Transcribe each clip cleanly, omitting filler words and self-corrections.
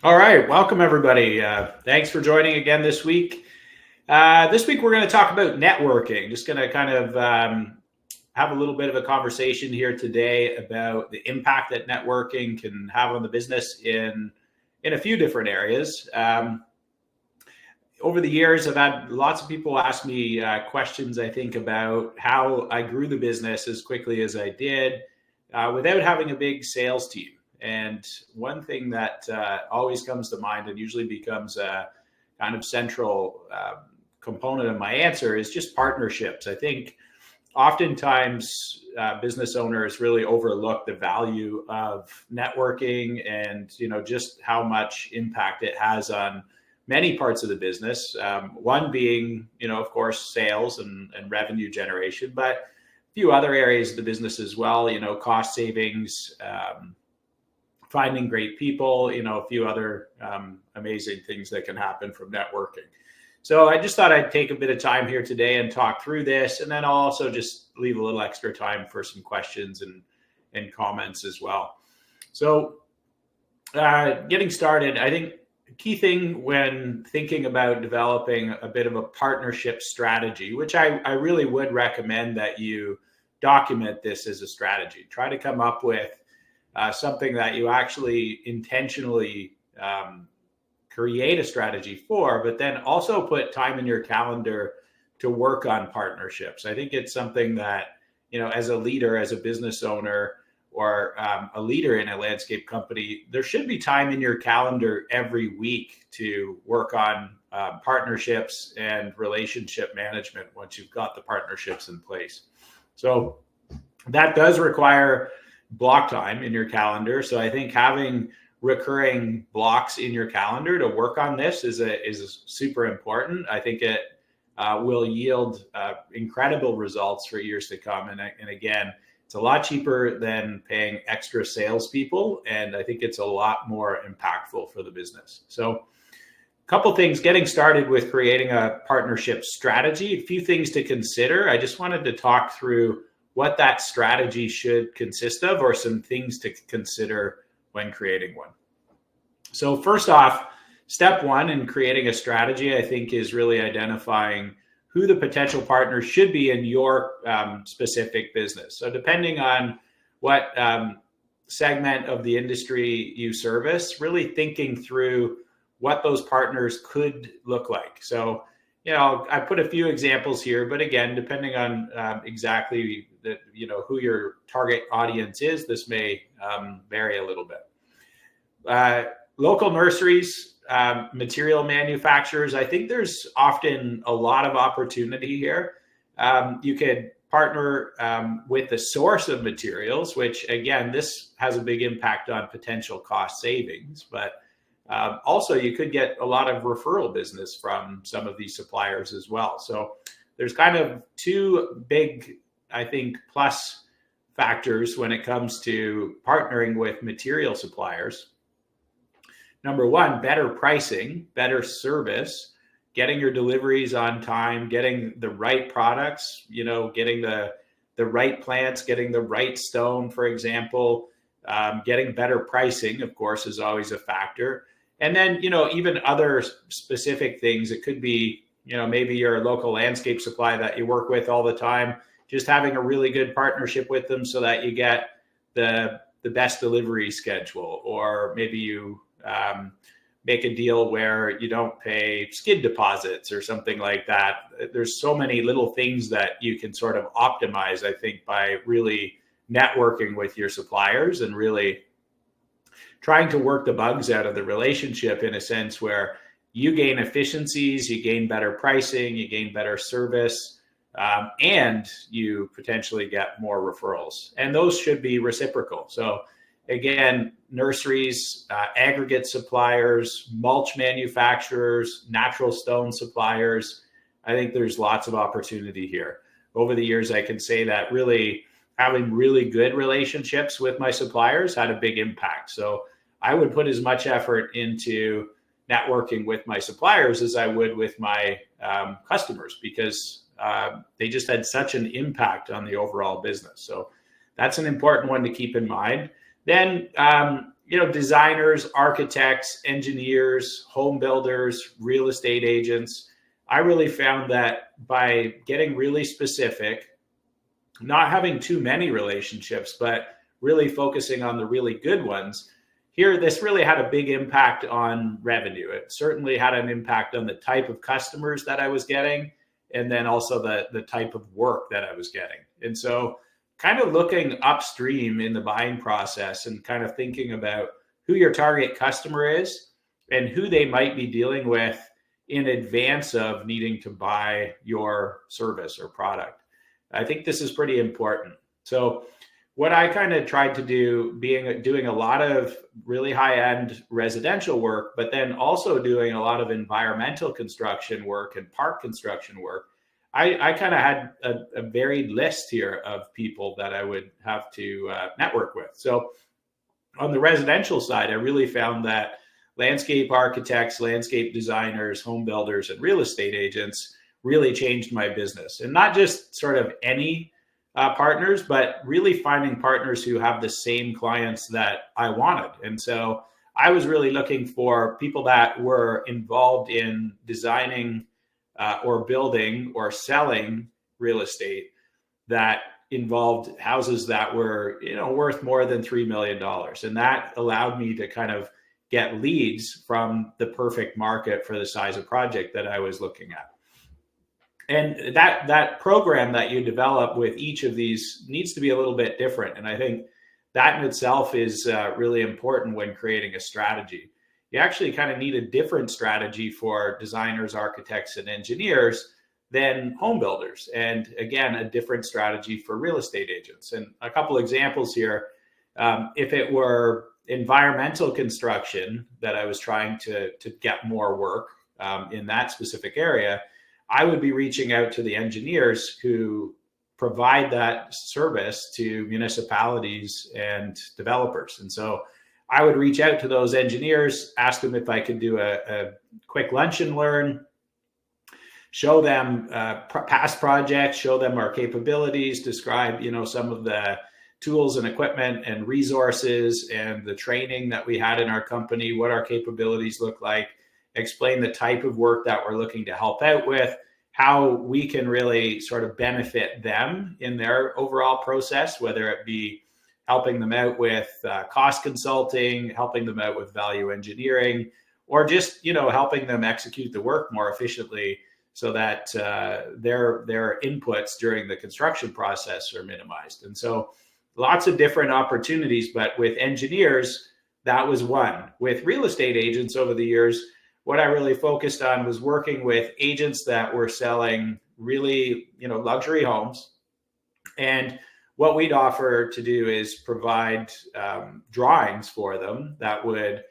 All right, welcome everybody. Thanks for joining again this week. This week we're going to talk about networking. Just going to kind of have a little bit of a conversation here today about the impact that networking can have on the business in a few different areas. Over the years, I've had lots of people ask me questions, I think, about how I grew the business as quickly as I did without having a big sales team. And one thing that always comes to mind and usually becomes a kind of central component of my answer is just partnerships. I think oftentimes business owners really overlook the value of networking and just how much impact it has on many parts of the business. One being, of course, sales and revenue generation, but a few other areas of the business as well. Cost savings. Finding great people, a few other amazing things that can happen from networking. So I just thought I'd take a bit of time here today and talk through this, and then I'll also just leave a little extra time for some questions and comments as well. So getting started, I think the key thing when thinking about developing a bit of a partnership strategy, which I really would recommend that you document this as a strategy. Try to come up with something that you actually intentionally create a strategy for, but then also put time in your calendar to work on partnerships. I think it's something that, as a leader, as a business owner, or a leader in a landscape company, there should be time in your calendar every week to work on partnerships and relationship management once you've got the partnerships in place. So that does require block time in your calendar. So I think having recurring blocks in your calendar to work on this is super important. I think it will yield incredible results for years to come. And again, it's a lot cheaper than paying extra salespeople, and I think it's a lot more impactful for the business. So a couple things getting started with creating a partnership strategy, a few things to consider. I just wanted to talk through what that strategy should consist of, or some things to consider when creating one. So first off, step one in creating a strategy, I think, is really identifying who the potential partners should be in your specific business. So depending on what segment of the industry you service, really thinking through what those partners could look like. So I put a few examples here, but again, depending on exactly who your target audience is, this may vary a little bit. Local nurseries, material manufacturers, I think there's often a lot of opportunity here. You could partner with the source of materials, which again, this has a big impact on potential cost savings, but also you could get a lot of referral business from some of these suppliers as well. So there's kind of two big, I think, plus factors when it comes to partnering with material suppliers. Number one, better pricing, better service, getting your deliveries on time, getting the right products, getting the right plants, getting the right stone, for example, getting better pricing, of course, is always a factor. And then, even other specific things. It could be, maybe your local landscape supply that you work with all the time, just having a really good partnership with them so that you get the best delivery schedule, or maybe you make a deal where you don't pay skid deposits or something like that. There's so many little things that you can sort of optimize, I think, by really networking with your suppliers and really trying to work the bugs out of the relationship in a sense where you gain efficiencies, you gain better pricing, you gain better service, and you potentially get more referrals. And those should be reciprocal. So again, nurseries, aggregate suppliers, mulch manufacturers, natural stone suppliers, I think there's lots of opportunity here. Over the years, I can say that really having really good relationships with my suppliers had a big impact. So I would put as much effort into networking with my suppliers as I would with my customers, because they just had such an impact on the overall business. So that's an important one to keep in mind. Then designers, architects, engineers, home builders, real estate agents. I really found that by getting really specific, not having too many relationships, but really focusing on the really good ones, this really had a big impact on revenue. It certainly had an impact on the type of customers that I was getting, and then also the type of work that I was getting. And so kind of looking upstream in the buying process and kind of thinking about who your target customer is and who they might be dealing with in advance of needing to buy your service or product. I think this is pretty important. So what I kind of tried to do, doing a lot of really high-end residential work, but then also doing a lot of environmental construction work and park construction work, I kind of had a varied list here of people that I would have to network with. So on the residential side, I really found that landscape architects, landscape designers, home builders, and real estate agents really changed my business. And not just sort of any partners, but really finding partners who have the same clients that I wanted. And so I was really looking for people that were involved in designing or building or selling real estate that involved houses that were, worth more than $3 million. And that allowed me to kind of get leads from the perfect market for the size of project that I was looking at. And that program that you develop with each of these needs to be a little bit different. And I think that in itself is really important when creating a strategy. You actually kind of need a different strategy for designers, architects, and engineers than home builders. And again, a different strategy for real estate agents. And a couple examples here. If it were environmental construction that I was trying to get more work in that specific area, I would be reaching out to the engineers who provide that service to municipalities and developers. And so I would reach out to those engineers, ask them if I could do a quick lunch and learn, show them past projects, show them our capabilities, describe, some of the tools and equipment and resources and the training that we had in our company, what our capabilities look like, explain the type of work that we're looking to help out with, how we can really sort of benefit them in their overall process, whether it be helping them out with cost consulting, helping them out with value engineering, or just, helping them execute the work more efficiently so that their inputs during the construction process are minimized. And so lots of different opportunities, but with engineers, that was one. With real estate agents over the years, what I really focused on was working with agents that were selling really, luxury homes. And what we'd offer to do is provide drawings for them that would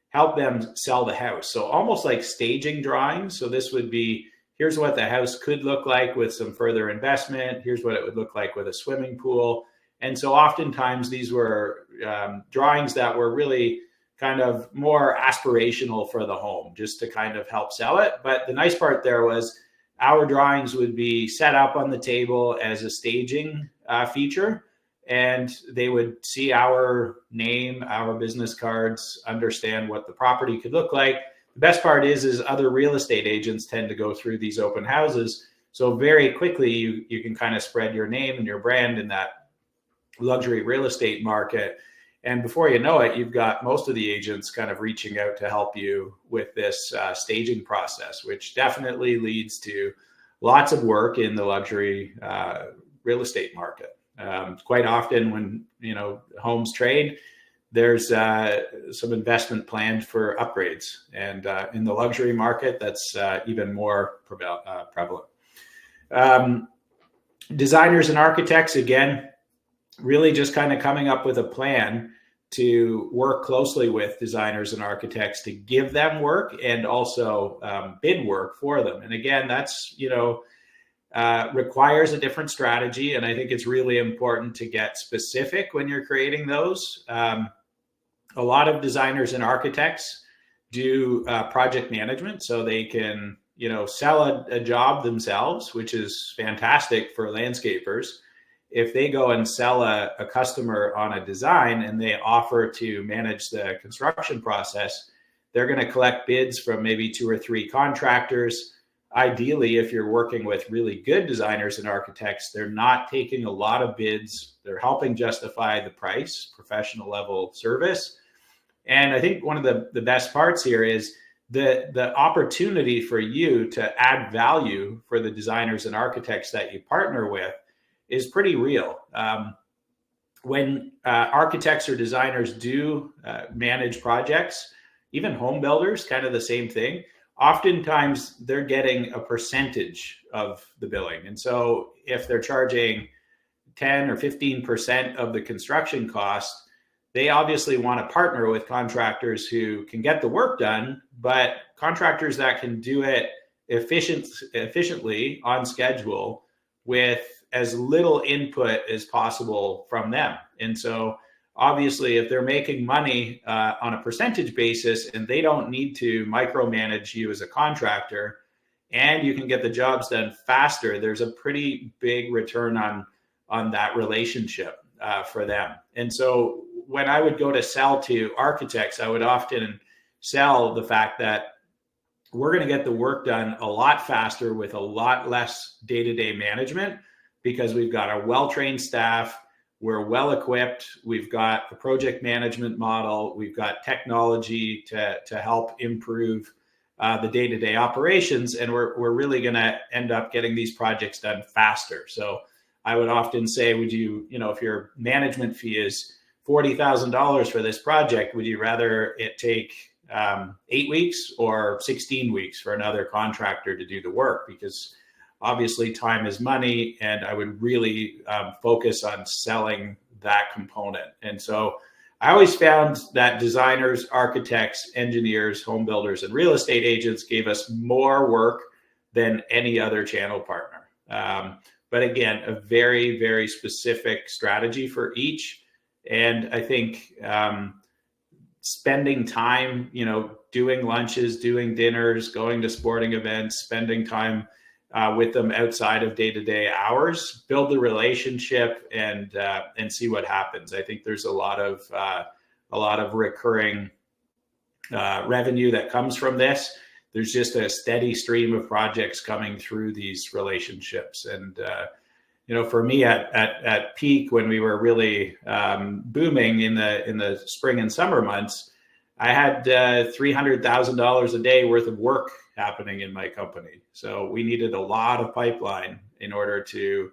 help them sell the house. So almost like staging drawings. So this would be, here's what the house could look like with some further investment. Here's what it would look like with a swimming pool. And so oftentimes these were drawings that were really kind of more aspirational for the home, just to kind of help sell it. But the nice part there was our drawings would be set up on the table as a staging feature, and they would see our name, our business cards, understand what the property could look like. The best part is other real estate agents tend to go through these open houses. So very quickly, you can kind of spread your name and your brand in that luxury real estate market. And before you know it, you've got most of the agents kind of reaching out to help you with this staging process, which definitely leads to lots of work in the luxury real estate market. Quite often when, homes trade, there's some investment planned for upgrades. And in the luxury market, that's even more prevalent. Designers and architects, again, really just kind of coming up with a plan to work closely with designers and architects to give them work and also bid work for them. And again, that's, requires a different strategy. And I think it's really important to get specific when you're creating those. A lot of designers and architects do project management, so they can, sell a job themselves, which is fantastic for landscapers. if they go and sell a customer on a design and they offer to manage the construction process, they're going to collect bids from maybe 2 or 3 contractors. Ideally, if you're working with really good designers and architects, they're not taking a lot of bids. They're helping justify the price, professional level service. And I think one of the best parts here is the opportunity for you to add value for the designers and architects that you partner with is pretty real. When architects or designers do manage projects, even home builders, kind of the same thing, oftentimes they're getting a percentage of the billing. And so if they're charging 10 or 15% of the construction cost, they obviously want to partner with contractors who can get the work done, but contractors that can do it efficiently on schedule with as little input as possible from them. And so obviously, if they're making money on a percentage basis and they don't need to micromanage you as a contractor, and you can get the jobs done faster, there's a pretty big return on that relationship for them. And so when I would go to sell to architects, I would often sell the fact that we're going to get the work done a lot faster with a lot less day-to-day management, because we've got a well-trained staff, we're well-equipped, we've got a project management model, we've got technology to help improve the day-to-day operations, and we're really going to end up getting these projects done faster. So I would often say, would you, if your management fee is $40,000 for this project, would you rather it take 8 weeks or 16 weeks for another contractor to do the work? Because obviously time is money, and I would really focus on selling that component. And so I always found that designers, architects, engineers, home builders, and real estate agents gave us more work than any other channel partner. But again, a very, very specific strategy for each. And I think spending time, doing lunches, doing dinners, going to sporting events, spending time with them outside of day-to-day hours, build the relationship, and see what happens. I think there's a lot of recurring revenue that comes from this. There's just a steady stream of projects coming through these relationships. And for me at peak, when we were really booming in the spring and summer months, I had $300,000 a day worth of work happening in my company. So we needed a lot of pipeline in order to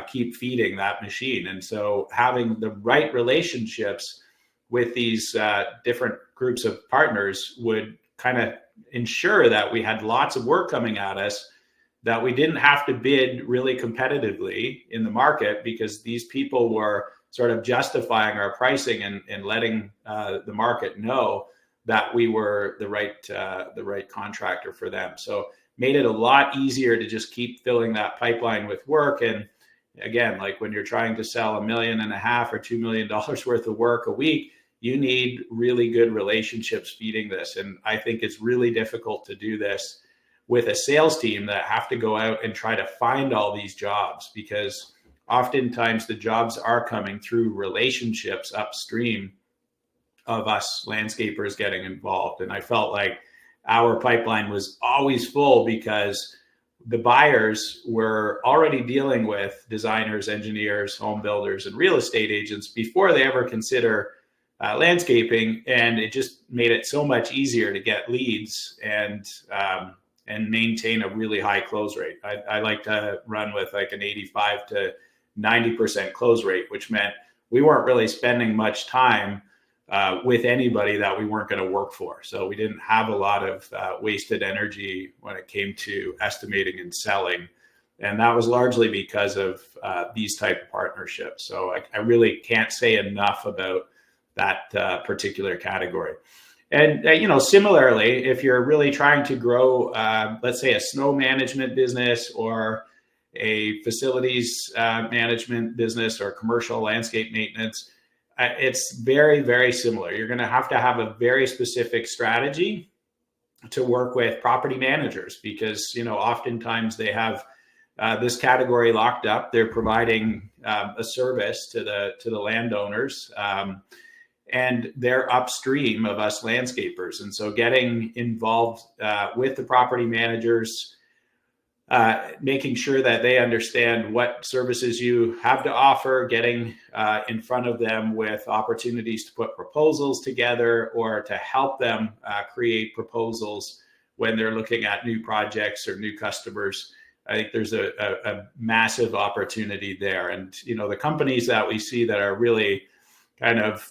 keep feeding that machine. And so having the right relationships with these different groups of partners would kind of ensure that we had lots of work coming at us, that we didn't have to bid really competitively in the market, because these people were sort of justifying our pricing and letting the market know that we were the right contractor for them. So made it a lot easier to just keep filling that pipeline with work. And again, like when you're trying to sell $1.5 million or $2 million worth of work a week, you need really good relationships feeding this. And I think it's really difficult to do this with a sales team that have to go out and try to find all these jobs, because oftentimes the jobs are coming through relationships upstream of us landscapers getting involved. And I felt like our pipeline was always full because the buyers were already dealing with designers, engineers, home builders, and real estate agents before they ever consider landscaping. And it just made it so much easier to get leads and maintain a really high close rate. I like to run with like an 85 to 90% close rate, which meant we weren't really spending much time with anybody that we weren't going to work for. So we didn't have a lot of wasted energy when it came to estimating and selling. And that was largely because of these type of partnerships. So I really can't say enough about that particular category. And, similarly, if you're really trying to grow, let's say a snow management business or a facilities management business or commercial landscape maintenance, it's very, very similar. You're going to have a very specific strategy to work with property managers, because, oftentimes they have this category locked up. They're providing a service to the landowners, and they're upstream of us landscapers. And so getting involved with the property managers, making sure that they understand what services you have to offer, getting in front of them with opportunities to put proposals together or to help them create proposals when they're looking at new projects or new customers. I think there's a massive opportunity there. And, you know, the companies that we see that are really kind of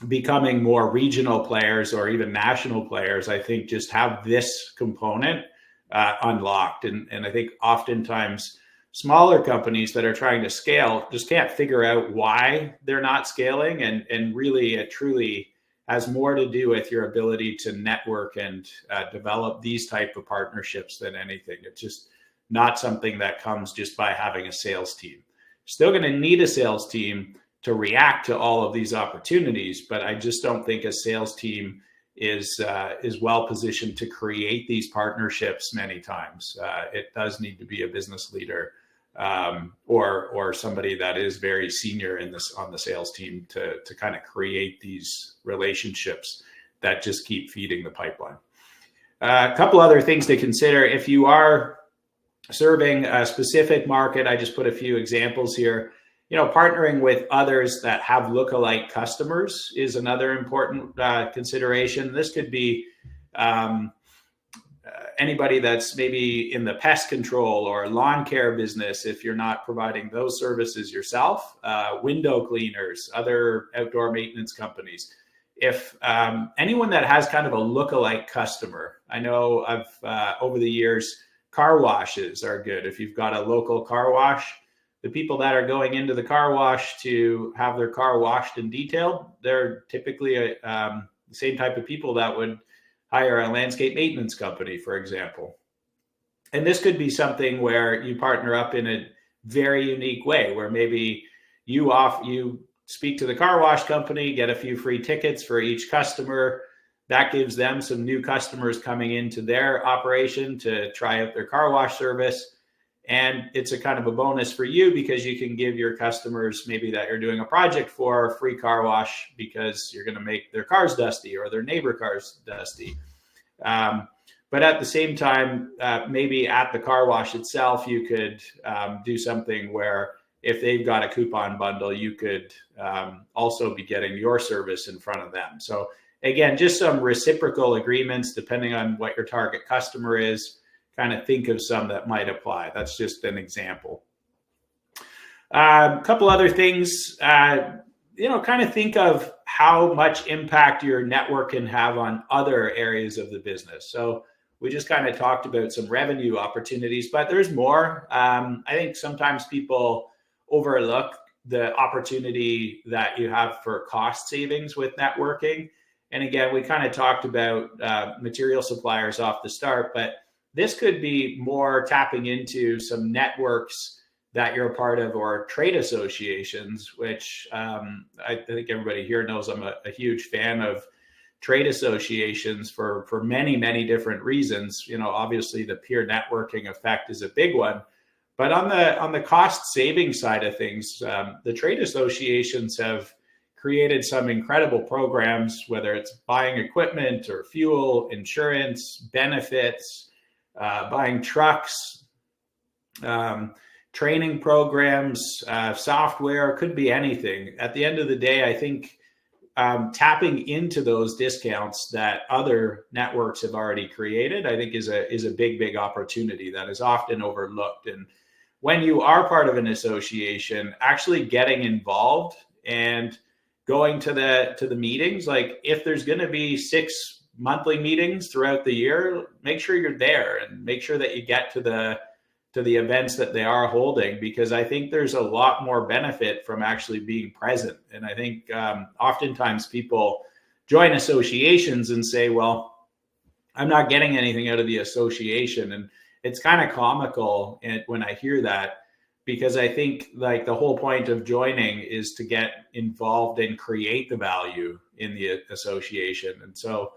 becoming more regional players or even national players, I think just have this component unlocked. And I think oftentimes smaller companies that are trying to scale just can't figure out why they're not scaling. And really, it truly has more to do with your ability to network and develop these type of partnerships than anything. It's just not something that comes just by having a sales team. Still going to need a sales team to react to all of these opportunities, but I just don't think a sales team is well positioned to create these partnerships many times. It does need to be a business leader or somebody that is very senior on the sales team to kind of create these relationships that just keep feeding the pipeline. A couple other things to consider if you are serving a specific market. I just put a few examples here. You know, partnering with others that have lookalike customers is another important consideration. This could be anybody that's maybe in the pest control or lawn care business if you're not providing those services yourself, window cleaners, other outdoor maintenance companies. If anyone that has kind of a lookalike customer, I know over the years, car washes are good. If you've got a local car wash, the people that are going into the car wash to have their car washed and detailed, they're typically the same type of people that would hire a landscape maintenance company, for example. And this could be something where you partner up in a very unique way, where maybe you speak to the car wash company, get a few free tickets for each customer. That gives them some new customers coming into their operation to try out their car wash service. And it's a kind of a bonus for you because you can give your customers maybe that you're doing a project for a free car wash because you're going to make their cars dusty or their neighbor cars dusty. But at the same time, maybe at the car wash itself, you could do something where if they've got a coupon bundle, you could also be getting your service in front of them. So again, just some reciprocal agreements depending on what your target customer is. Kind of think of some that might apply. That's just an example. A couple other things, kind of think of how much impact your network can have on other areas of the business. So we just kind of talked about some revenue opportunities, but there's more. I think sometimes people overlook the opportunity that you have for cost savings with networking. And again, we kind of talked about material suppliers off the start, but this could be more tapping into some networks that you're a part of or trade associations, which I think everybody here knows I'm a huge fan of trade associations for many, many different reasons. You know, obviously the peer networking effect is a big one, but on the cost saving side of things, the trade associations have created some incredible programs, whether it's buying equipment or fuel, insurance, benefits, buying trucks, training programs, software, could be anything. At the end of the day, I think tapping into those discounts that other networks have already created, I think is a big, big opportunity that is often overlooked. And when you are part of an association, actually getting involved and going to the meetings, like if there's going to be 6 monthly meetings throughout the year, make sure you're there and make sure that you get to the events that they are holding, because I think there's a lot more benefit from actually being present. And I think oftentimes people join associations and say, well, I'm not getting anything out of the association. And it's kind of comical when I hear that, because I think like the whole point of joining is to get involved and create the value in the association. And so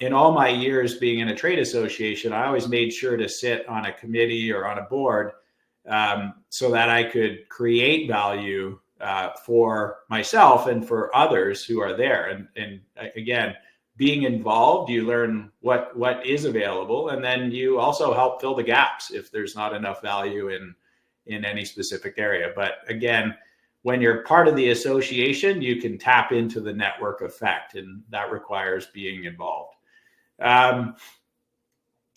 In all my years being in a trade association, I always made sure to sit on a committee or on a board so that I could create value for myself and for others who are there. And again, being involved, you learn what is available, and then you also help fill the gaps if there's not enough value in any specific area. But again, when you're part of the association, you can tap into the network effect, and that requires being involved.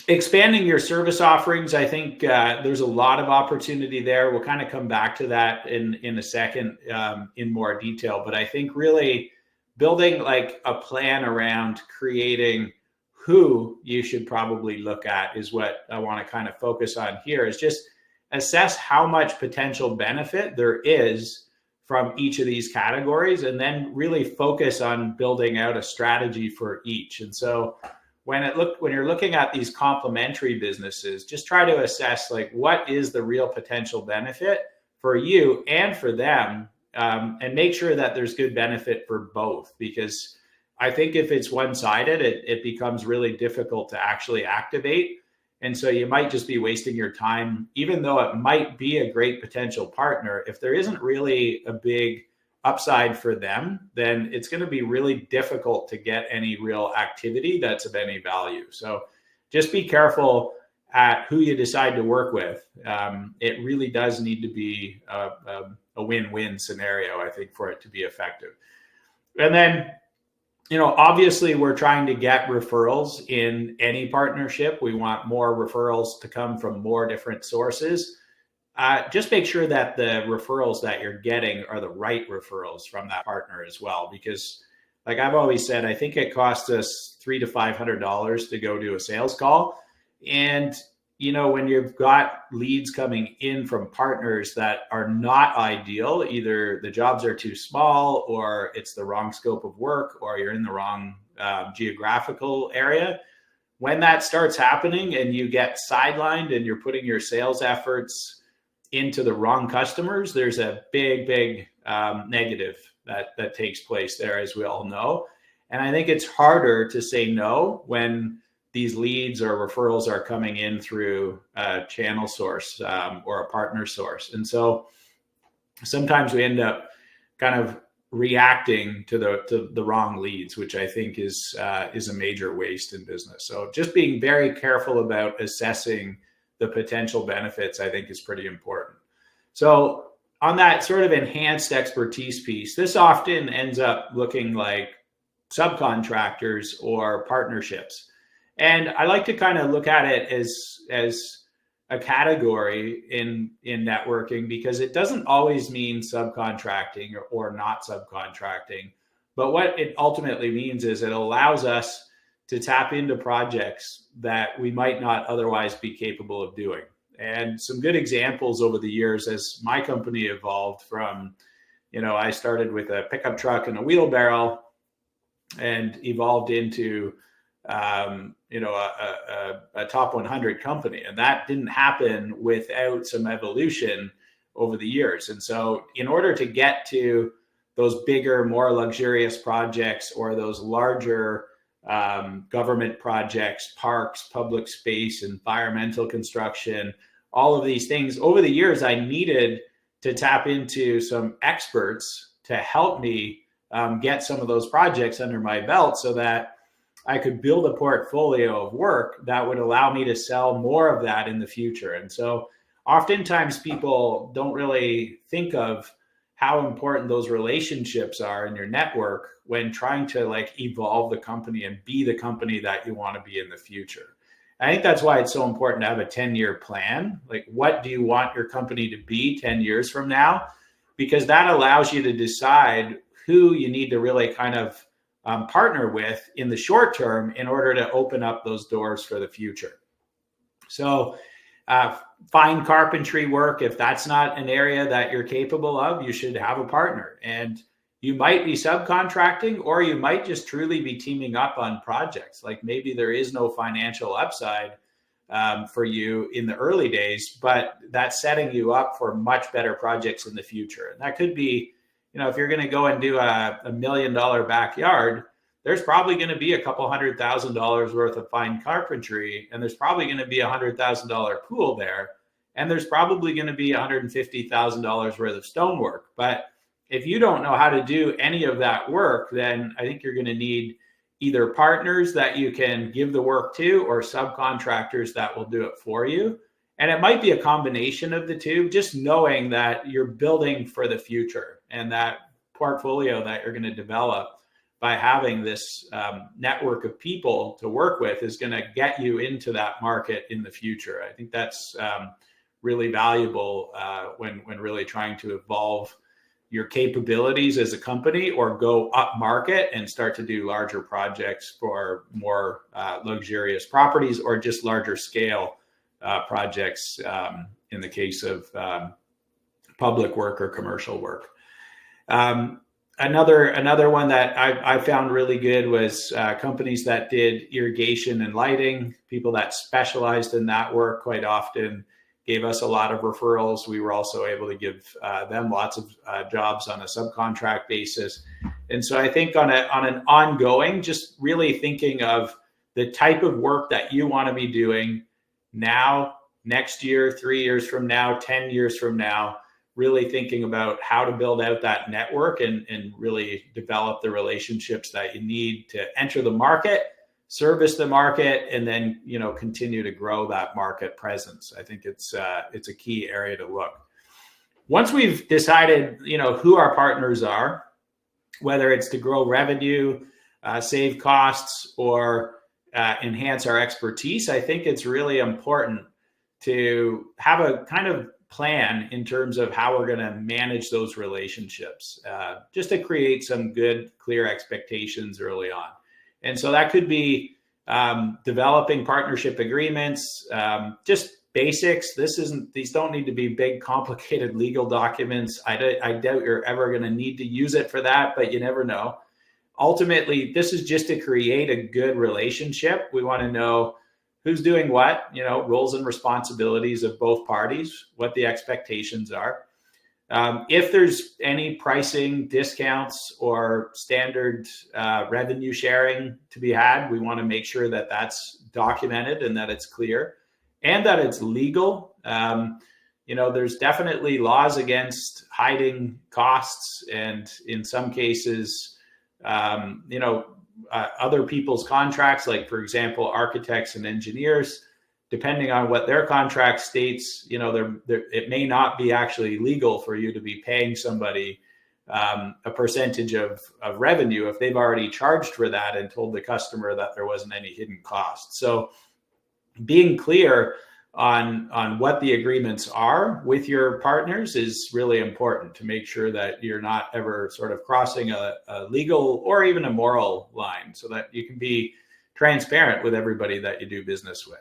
Expanding your service offerings, I think there's a lot of opportunity there. We'll kind of come back to that in a second in more detail. But I think really building like a plan around creating who you should probably look at is what I want to kind of focus on here, is just assess how much potential benefit there is from each of these categories, and then really focus on building out a strategy for each. And so when you're looking at these complementary businesses, just try to assess like what is the real potential benefit for you and for them, and make sure that there's good benefit for both. Because I think if it's one-sided, it becomes really difficult to actually activate. And so you might just be wasting your time, even though it might be a great potential partner. If there isn't really a big upside for them, then it's going to be really difficult to get any real activity that's of any value. So just be careful at who you decide to work with. It really does need to be a win-win scenario, I think, for it to be effective. And then, obviously we're trying to get referrals in any partnership. We want more referrals to come from more different sources. Just make sure that the referrals that you're getting are the right referrals from that partner as well. Because like I've always said, I think it costs us $300 to $500 to go do a sales call. And, when you've got leads coming in from partners that are not ideal, either the jobs are too small, or it's the wrong scope of work, or you're in the wrong geographical area. When that starts happening and you get sidelined and you're putting your sales efforts into the wrong customers, there's a big negative that takes place there, as we all know. And I think it's harder to say no when these leads or referrals are coming in through a channel source or a partner source. And so sometimes we end up kind of reacting to the wrong leads, which I think is a major waste in business. So just being very careful about assessing the potential benefits, I think, is pretty important. So on that sort of enhanced expertise piece, this often ends up looking like subcontractors or partnerships. And I like to kind of look at it as a category in networking, because it doesn't always mean subcontracting or not subcontracting. But what it ultimately means is it allows us to tap into projects that we might not otherwise be capable of doing. And some good examples over the years as my company evolved from, I started with a pickup truck and a wheelbarrow and evolved into a top 100 company. And that didn't happen without some evolution over the years. And so in order to get to those bigger, more luxurious projects, or those larger government projects, parks, public space, environmental construction, all of these things, over the years, I needed to tap into some experts to help me get some of those projects under my belt, so that I could build a portfolio of work that would allow me to sell more of that in the future. And so oftentimes people don't really think of how important those relationships are in your network when trying to evolve the company and be the company that you want to be in the future. I think that's why it's so important to have a 10-year plan. Like, what do you want your company to be 10 years from now? Because that allows you to decide who you need to really kind of partner with in the short term in order to open up those doors for the future. So find carpentry work. If that's not an area that you're capable of, you should have a partner. And you might be subcontracting, or you might just truly be teaming up on projects. Like, maybe there is no financial upside for you in the early days, but that's setting you up for much better projects in the future. And that could be, if you're going to go and do a $1 million backyard, there's probably going to be a couple $100,000 worth of fine carpentry, and there's probably going to be $100,000 pool there, and there's probably going to be $150,000 worth of stonework. But if you don't know how to do any of that work, then I think you're going to need either partners that you can give the work to or subcontractors that will do it for you. And it might be a combination of the two, just knowing that you're building for the future, and that portfolio that you're going to develop by having this network of people to work with is going to get you into that market in the future. I think that's really valuable when really trying to evolve your capabilities as a company or go up market and start to do larger projects for more luxurious properties or just larger scale projects in the case of public work or commercial work. Another one that I found really good was companies that did irrigation and lighting. People that specialized in that work quite often gave us a lot of referrals. We were also able to give them lots of jobs on a subcontract basis. And so I think on an ongoing, just really thinking of the type of work that you want to be doing now, next year, 3 years from now, 10 years from now, really thinking about how to build out that network and really develop the relationships that you need to enter the market, service the market, and then, continue to grow that market presence. I think it's a key area to look. Once we've decided, who our partners are, whether it's to grow revenue, save costs, or enhance our expertise, I think it's really important to have a kind of plan in terms of how we're going to manage those relationships, just to create some good, clear expectations early on. And so that could be developing partnership agreements, just basics. These don't need to be big, complicated legal documents. I doubt you're ever going to need to use it for that, but you never know. Ultimately, this is just to create a good relationship. We want to know who's doing what, roles and responsibilities of both parties, what the expectations are. If there's any pricing discounts or standard revenue sharing to be had, we want to make sure that that's documented and that it's clear and that it's legal. There's definitely laws against hiding costs, and in some cases, other people's contracts, like for example, architects and engineers, depending on what their contract states, it may not be actually legal for you to be paying somebody a percentage of revenue if they've already charged for that and told the customer that there wasn't any hidden cost. So being clear on what the agreements are with your partners is really important to make sure that you're not ever sort of crossing a legal or even a moral line, so that you can be transparent with everybody that you do business with.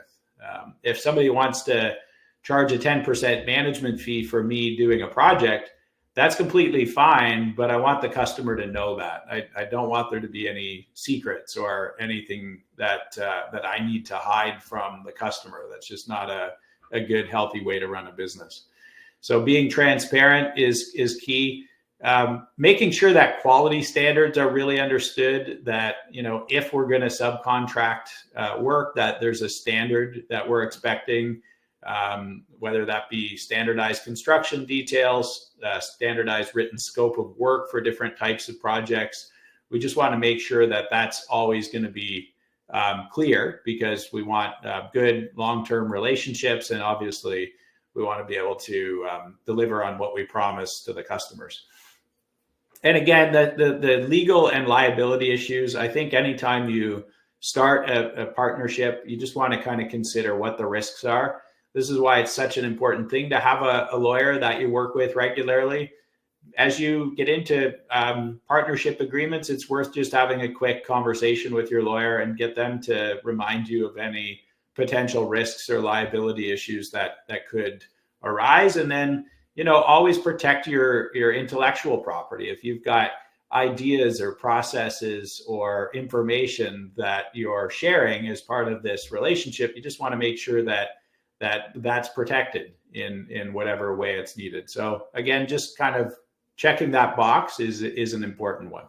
If somebody wants to charge a 10% management fee for me doing a project, that's completely fine, but I want the customer to know that. I don't want there to be any secrets or anything that I need to hide from the customer. That's just not a good, healthy way to run a business. So being transparent is key. Making sure that quality standards are really understood, that, if we're going to subcontract work, that there's a standard that we're expecting, whether that be standardized construction details, standardized written scope of work for different types of projects. We just want to make sure that that's always going to be clear, because we want good long-term relationships, and obviously we want to be able to deliver on what we promise to the customers. And again, the legal and liability issues, I think anytime you start a partnership, you just want to kind of consider what the risks are. This is why it's such an important thing to have a lawyer that you work with regularly. As you get into partnership agreements, it's worth just having a quick conversation with your lawyer and get them to remind you of any potential risks or liability issues that could arise. And then, always protect your intellectual property. If you've got ideas or processes or information that you're sharing as part of this relationship, you just want to make sure that's protected in whatever way it's needed. So again, just kind of checking that box is an important one.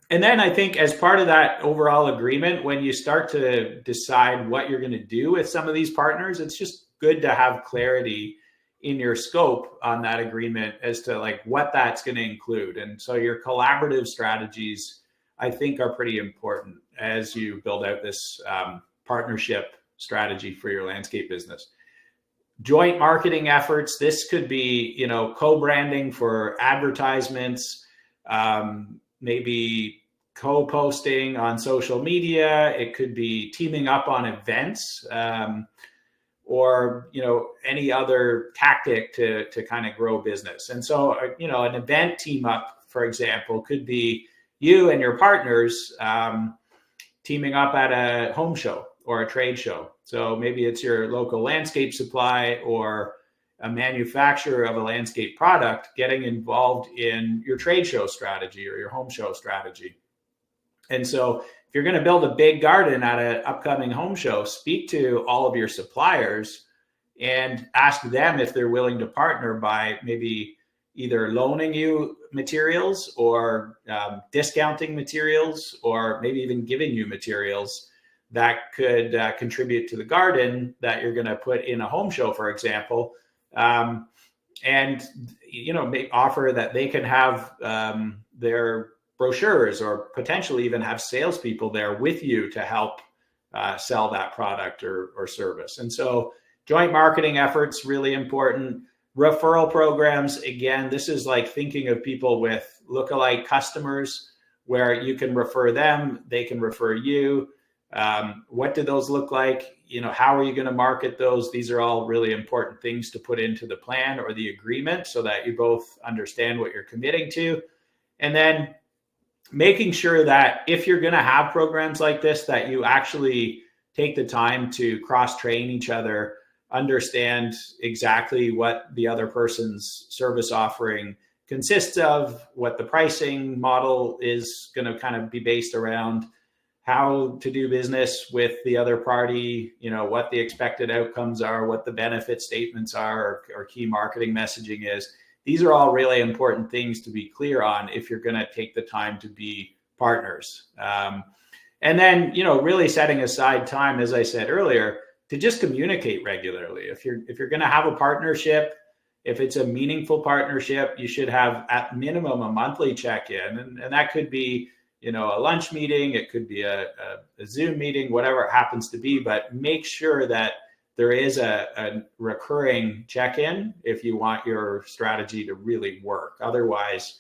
And then I think as part of that overall agreement, when you start to decide what you're going to do with some of these partners, it's just good to have clarity in your scope on that agreement as to like what that's going to include. And so your collaborative strategies, I think, are pretty important as you build out this partnership strategy for your landscape business. Joint marketing efforts. This could be, co-branding for advertisements, maybe co-posting on social media. It could be teaming up on events, or any other tactic to kind of grow business. And so an event team up, for example, could be you and your partners teaming up at a home show or a trade show. So maybe it's your local landscape supply or a manufacturer of a landscape product getting involved in your trade show strategy or your home show strategy. And so if you're going to build a big garden at an upcoming home show, speak to all of your suppliers and ask them if they're willing to partner by maybe either loaning you materials or discounting materials, or maybe even giving you materials that could contribute to the garden that you're going to put in a home show, for example. And offer that they can have their brochures, or potentially even have salespeople there with you to help sell that product or service. And so joint marketing efforts, really important. Referral programs, again, this is like thinking of people with lookalike customers where you can refer them, they can refer you. What do those look like? How are you going to market those? These are all really important things to put into the plan or the agreement so that you both understand what you're committing to. And then making sure that if you're going to have programs like this, that you actually take the time to cross-train each other, understand exactly what the other person's service offering consists of, what the pricing model is going to kind of be based around, how to do business with the other party, what the expected outcomes are, what the benefit statements are, or key marketing messaging is. These are all really important things to be clear on if you're going to take the time to be partners. And then, really setting aside time, as I said earlier, to just communicate regularly. If you're going to have a partnership, if it's a meaningful partnership, you should have at minimum a monthly check-in, and that could be a lunch meeting, it could be a Zoom meeting, whatever it happens to be, but make sure that there is a recurring check-in if you want your strategy to really work. Otherwise,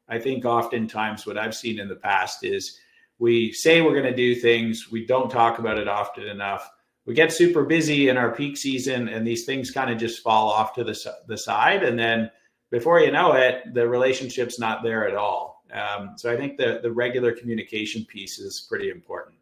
I think oftentimes what I've seen in the past is we say we're going to do things, we don't talk about it often enough. We get super busy in our peak season and these things kind of just fall off to the side. And then before you know it, the relationship's not there at all. So I think the regular communication piece is pretty important.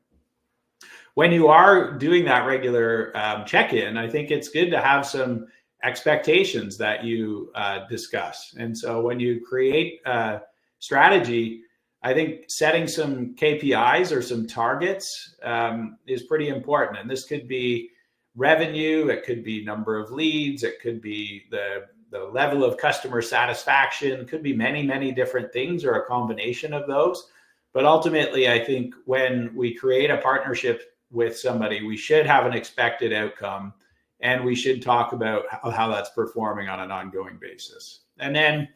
When you are doing that regular check-in, I think it's good to have some expectations that you discuss. And so when you create a strategy, I think setting some KPIs or some targets is pretty important. And this could be revenue, it could be number of leads, it could be the level of customer satisfaction, it could be many, many different things or a combination of those. But ultimately, I think when we create a partnership with somebody, we should have an expected outcome and we should talk about how that's performing on an ongoing basis. And then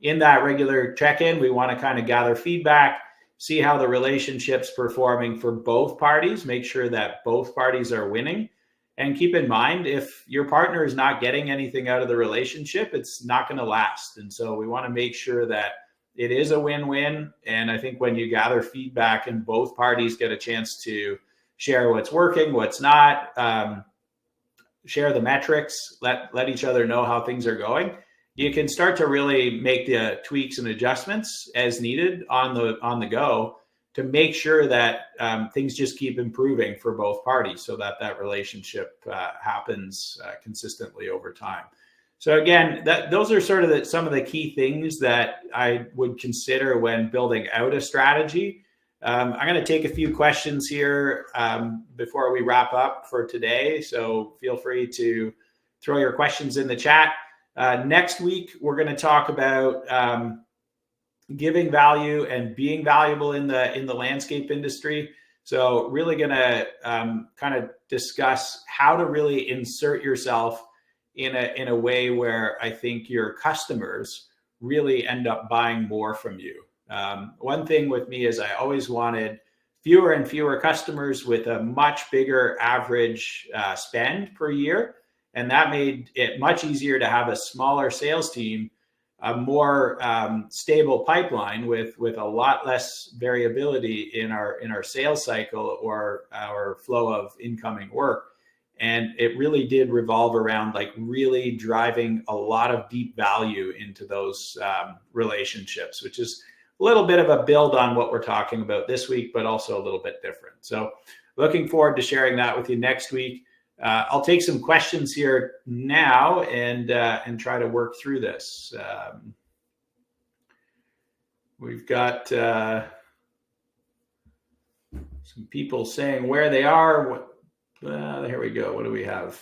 in that regular check-in, we want to kind of gather feedback, see how the relationship's performing for both parties, make sure that both parties are winning. And keep in mind, if your partner is not getting anything out of the relationship, it's not going to last. And so we want to make sure that it is a win-win. And I think when you gather feedback and both parties get a chance to share what's working, what's not, share the metrics, let each other know how things are going, you can start to really make the tweaks and adjustments as needed on the go to make sure that things just keep improving for both parties so that relationship happens consistently over time. So again, those are sort of some of the key things that I would consider when building out a strategy. I'm going to take a few questions here before we wrap up for today. So feel free to throw your questions in the chat. Next week, we're going to talk about giving value and being valuable in the landscape industry. So really going to kind of discuss how to really insert yourself in a way where I think your customers really end up buying more from you. One thing with me is I always wanted fewer and fewer customers with a much bigger average spend per year. And that made it much easier to have a smaller sales team, a more stable pipeline with a lot less variability in our sales cycle or our flow of incoming work. And it really did revolve around like really driving a lot of deep value into those relationships, which is a little bit of a build on what we're talking about this week, but also a little bit different. So looking forward to sharing that with you next week. I'll take some questions here now and try to work through this. We've got some people saying where they are. Here we go. What do we have?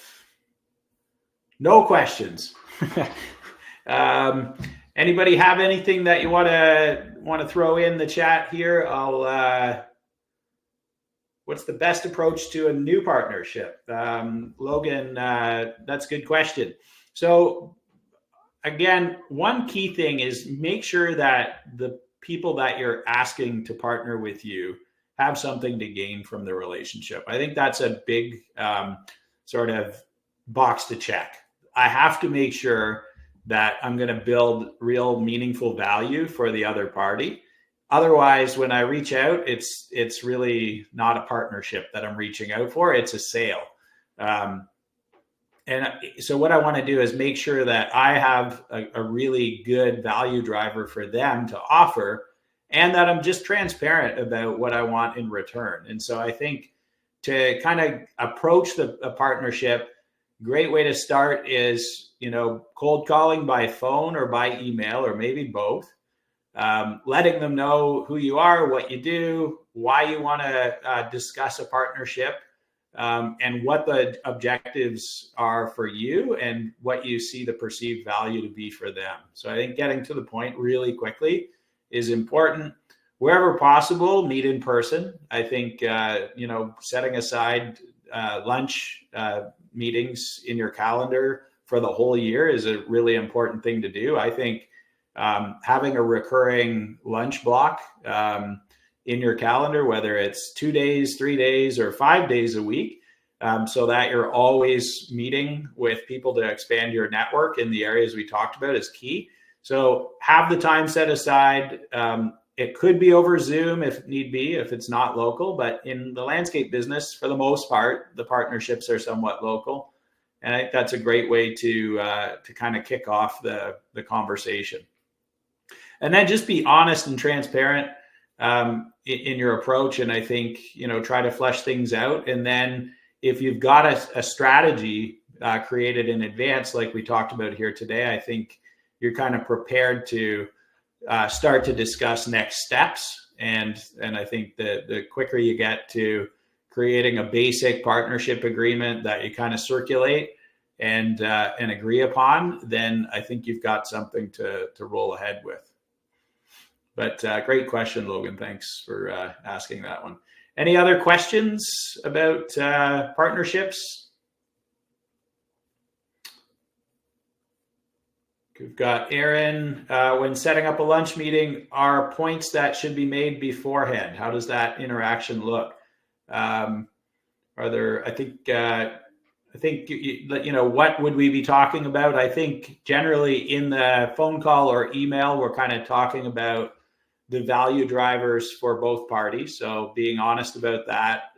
No questions. Anybody have anything that you want to throw in the chat here? What's the best approach to a new partnership? Logan, that's a good question. So again, one key thing is make sure that the people that you're asking to partner with you have something to gain from the relationship. I think that's a big sort of box to check. I have to make sure that I'm going to build real meaningful value for the other party. Otherwise, when I reach out, it's really not a partnership that I'm reaching out for. It's a sale. And so what I want to do is make sure that I have a really good value driver for them to offer, and that I'm just transparent about what I want in return. And so I think to kind of approach a partnership, great way to start is, cold calling by phone or by email, or maybe both. Letting them know who you are, what you do, why you want to discuss a partnership, and what the objectives are for you and what you see the perceived value to be for them. So I think getting to the point really quickly is important. Wherever possible, meet in person. I think, setting aside lunch meetings in your calendar for the whole year is a really important thing to do. I think having a recurring lunch block in your calendar, whether it's 2 days, 3 days, or 5 days a week, so that you're always meeting with people to expand your network in the areas we talked about, is key. So have the time set aside. It could be over Zoom if need be, if it's not local, but in the landscape business, for the most part, the partnerships are somewhat local. And I think that's a great way to kind of kick off the conversation. And then just be honest and transparent in your approach. And I think, try to flesh things out. And then if you've got a strategy created in advance, like we talked about here today, I think you're kind of prepared to start to discuss next steps. And I think that the quicker you get to creating a basic partnership agreement that you kind of circulate and agree upon, then I think you've got something to roll ahead with. But great question, Logan. Thanks for asking that one. Any other questions about partnerships? We've got Aaron. When setting up a lunch meeting, are points that should be made beforehand? How does that interaction look? Are there? I think what would we be talking about? I think generally in the phone call or email, we're kind of talking about the value drivers for both parties. So being honest about that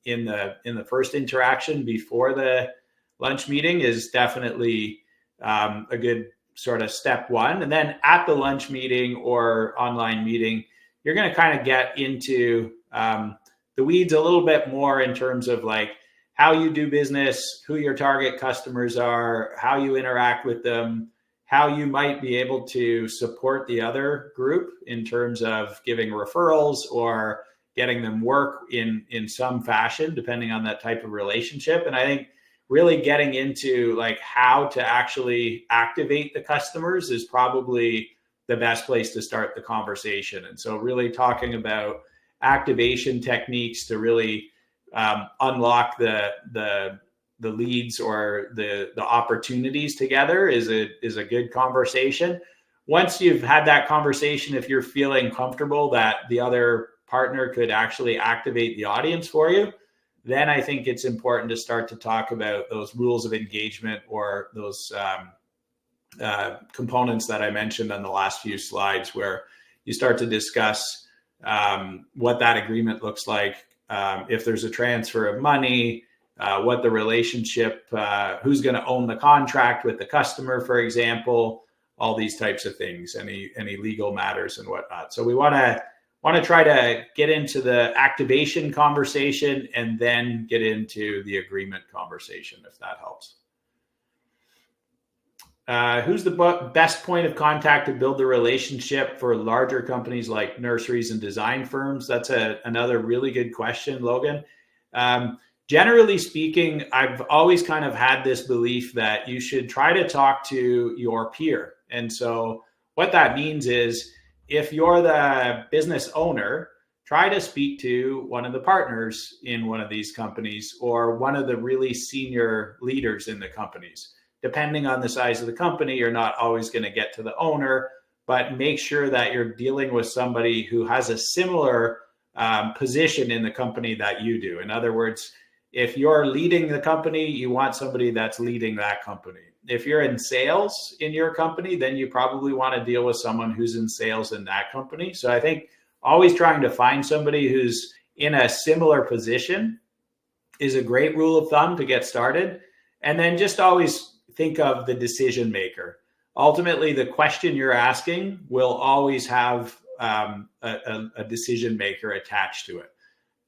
in the first interaction before the lunch meeting is definitely a good sort of step one. And then at the lunch meeting or online meeting, you're going to kind of get into the weeds a little bit more in terms of like how you do business, who your target customers are, how you interact with them, how you might be able to support the other group in terms of giving referrals or getting them work in some fashion, depending on that type of relationship. And I think really getting into like how to actually activate the customers is probably the best place to start the conversation. And so really talking about activation techniques to really unlock the leads or the opportunities together is a good conversation. Once you've had that conversation, if you're feeling comfortable that the other partner could actually activate the audience for you, then I think it's important to start to talk about those rules of engagement or those components that I mentioned on the last few slides, where you start to discuss what that agreement looks like, if there's a transfer of money, what the relationship, who's going to own the contract with the customer, for example, all these types of things, any legal matters and whatnot. So we want to try to get into the activation conversation and then get into the agreement conversation, if that helps. Who's the best point of contact to build the relationship for larger companies like nurseries and design firms? That's another really good question, Logan. Generally speaking, I've always kind of had this belief that you should try to talk to your peer. And so what that means is, if you're the business owner, try to speak to one of the partners in one of these companies or one of the really senior leaders in the companies. Depending on the size of the company, you're not always going to get to the owner, but make sure that you're dealing with somebody who has a similar position in the company that you do. In other words, if you're leading the company, you want somebody that's leading that company. If you're in sales in your company, then you probably want to deal with someone who's in sales in that company. So I think always trying to find somebody who's in a similar position is a great rule of thumb to get started. And then just always think of the decision maker. Ultimately, the question you're asking will always have a decision maker attached to it.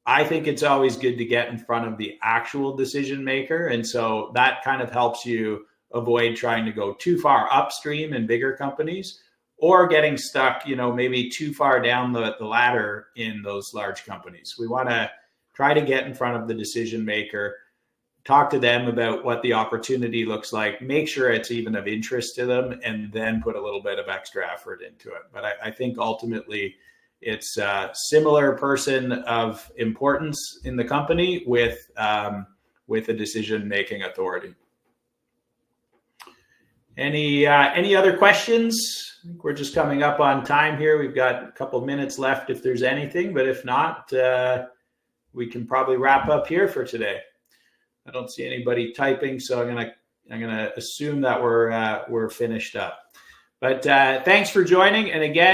I think it's always good to get in front of the actual decision maker. And so that kind of helps you avoid trying to go too far upstream in bigger companies or getting stuck, maybe too far down the ladder in those large companies. We want to try to get in front of the decision maker, talk to them about what the opportunity looks like, make sure it's even of interest to them, and then put a little bit of extra effort into it. But I think ultimately it's a similar person of importance in the company with a decision-making authority. Any other questions? I think we're just coming up on time here. We've got a couple minutes left if there's anything, but if not, we can probably wrap up here for today. I don't see anybody typing, so I'm gonna assume that we're finished up. But thanks for joining, and again,